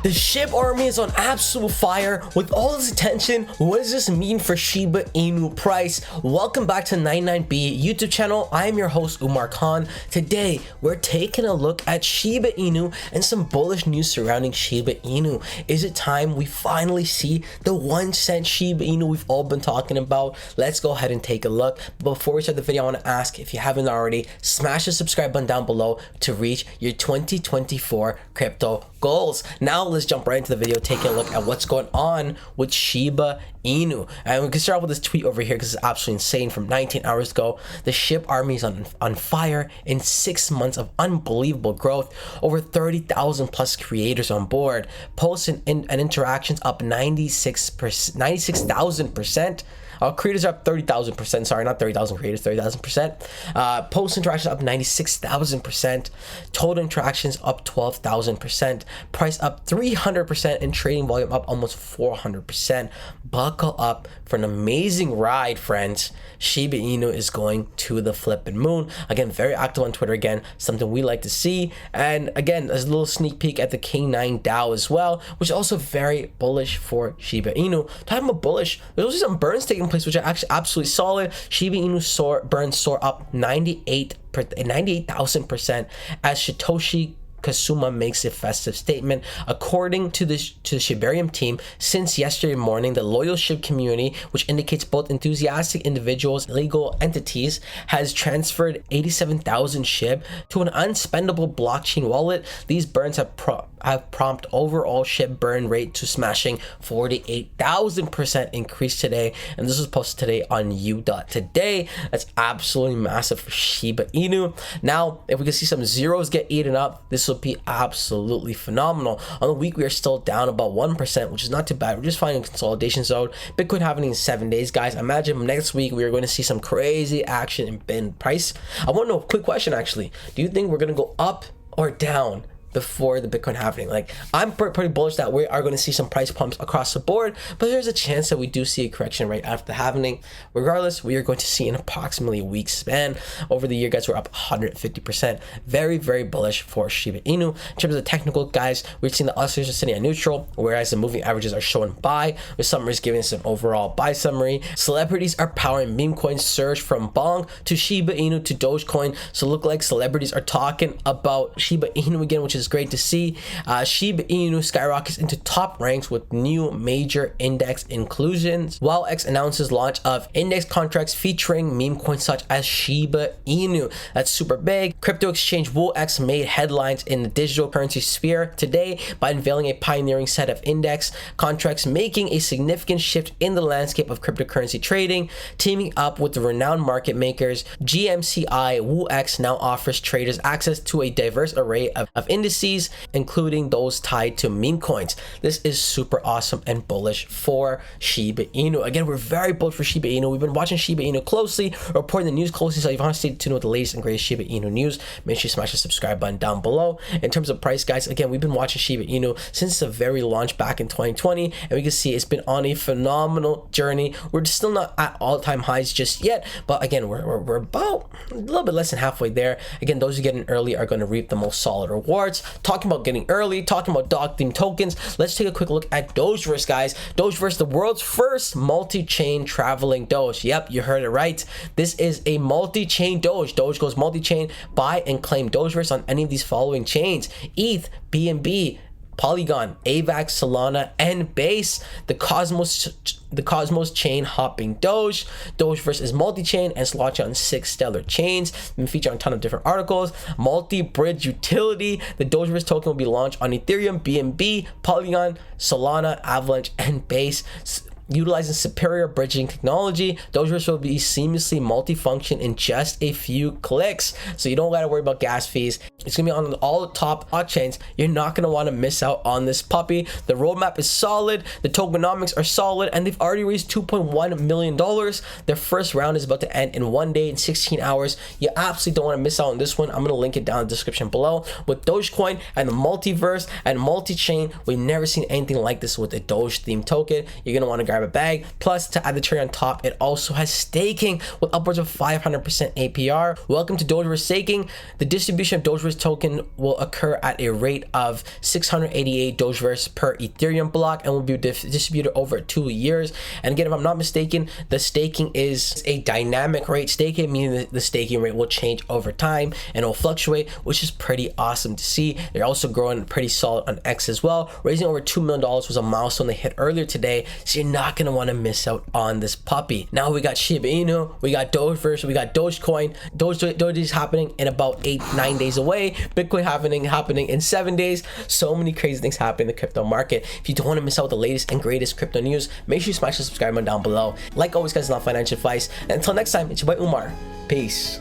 The SHIB army is on absolute fire with all this attention. What does this mean for Shiba Inu price? Welcome back to 99B YouTube channel. I am your host Umar Khan. Today we're taking a look at Shiba Inu and some bullish news surrounding Shiba Inu. Is it time we finally see the 1 cent Shiba Inu we've all been talking about? Let's go ahead and take a look. But before we start the video, I want to ask, if you haven't already, smash the subscribe button down below to reach your 2024 crypto goals. Now let's jump right into the video, taking a look at what's going on with Shiba Inu. And we can start off with this tweet over here because it's absolutely insane. From 19 hours ago, the SHIB army is on fire in 6 months of unbelievable growth. Over 30,000 plus creators on board. Posts and interactions up 96,000%. Creators are up 30,000%. Sorry, not 30,000 creators, 30,000%. Post interactions up 96,000%. Total interactions up 12,000%. Price up 300%, and trading volume up almost 400%. Buckle up for an amazing ride, friends. Shiba Inu is going to the flipping moon. Again, very active on Twitter. Again, something we like to see. And again, there's a little sneak peek at the K9 DAO as well, which is also very bullish for Shiba Inu. Talking about bullish, there's also some burns taking place, which are actually absolutely solid. Shiba Inu burns soar up 98,000% as Satoshi Kasuma makes a festive statement. According to the Shibarium team, since yesterday morning, the loyal SHIB community, which indicates both enthusiastic individuals and legal entities, has transferred 87,000 SHIB to an unspendable blockchain wallet. These burns have prompt overall SHIB burn rate to smashing 48,000% increase today, and this was posted today on U.Today. That's absolutely massive for Shiba Inu. Now, if we can see some zeros get eaten up, this will be absolutely phenomenal. On the week, we are still down about 1%, which is not too bad. We're just finding consolidation zone. Bitcoin happening in 7 days, guys. Imagine next week we are going to see some crazy action in price. I want to know, quick question actually, do you think we're going to go up or down before the Bitcoin happening? Like, I'm pretty bullish that we are going to see some price pumps across the board, but there's a chance that we do see a correction right after the happening. Regardless, we are going to see in approximately a week span. Over the year, guys, we're up 150%. Very, very bullish for Shiba Inu. In terms of the technical, guys, we're seeing the oscillators are sitting at neutral, whereas the moving averages are showing buy, with summaries giving us an overall buy summary. Celebrities are powering meme coins surge from Bong to Shiba Inu to Dogecoin. So look like celebrities are talking about Shiba Inu again, which is great to see. Shiba Inu skyrockets into top ranks with new major index inclusions, while X announces launch of index contracts featuring meme coins such as Shiba Inu. That's super big. Crypto exchange WooX made headlines in the digital currency sphere today by unveiling a pioneering set of index contracts, making a significant shift in the landscape of cryptocurrency trading. Teaming up with the renowned market makers GMCI, WooX now offers traders access to a diverse array of indices, including those tied to meme coins. This is super awesome and bullish for Shiba Inu. Again, we're very bullish for Shiba Inu. We've been watching Shiba Inu closely, reporting the news closely, so if you want to stay tuned with the latest and greatest Shiba Inu news, make sure you smash the subscribe button down below. In terms of price, guys, again, we've been watching Shiba Inu since the very launch back in 2020, and we can see it's been on a phenomenal journey. We're still not at all-time highs just yet, but again, we're about a little bit less than halfway there. Again, those who get in early are going to reap the most solid rewards. Talking about getting early, talking about dog themed tokens, let's take a quick look at Dogeverse, guys. Dogeverse, the world's first multi-chain traveling Doge. Yep, you heard it right. This is a multi-chain Doge. Doge goes multi-chain. Buy and claim Dogeverse on any of these following chains: ETH, BNB, Polygon, AVAX, Solana, and Base. The Cosmos chain hopping Doge. Dogeverse is multi-chain and it's launched on 6 stellar chains. Been featured on a ton of different articles. Multi-bridge utility. The Dogeverse token will be launched on Ethereum, BNB, Polygon, Solana, Avalanche, and Base. Utilizing superior bridging technology, Dogeverse will be seamlessly multifunction in just a few clicks, so you don't gotta worry about gas fees. It's gonna be on all the top blockchains. You're not gonna want to miss out on this puppy. The roadmap is solid, the tokenomics are solid, and they've already raised $2.1 million. Their first round is about to end in 1 day, in 16 hours. You absolutely don't want to miss out on this one. I'm gonna link it down in the description below. With Dogecoin and the multiverse and multi-chain, we've never seen anything like this with a Doge themed token. You're gonna want to grab grab a bag. Plus, to add the cherry on top, it also has staking with upwards of 500% APR. Welcome to Dogeverse staking. The distribution of Dogeverse token will occur at a rate of 688 Dogeverse per Ethereum block and will be distributed over 2 years. And again, if I'm not mistaken, the staking is a dynamic rate staking, meaning the staking rate will change over time and it will fluctuate, which is pretty awesome to see. They're also growing pretty solid on X as well. Raising over $2 million was a milestone they hit earlier today, so you're not going to want to miss out on this puppy. Now we got Shiba Inu, we got Dogeverse, we got Dogecoin. Doge is happening in about 8-9 days away. Bitcoin happening in 7 days. So many crazy things happening in the crypto market. If you don't want to miss out the latest and greatest crypto news, make sure you smash the subscribe button down below. Like always, guys, it's not financial advice. And until next time, it's your boy Umar. Peace.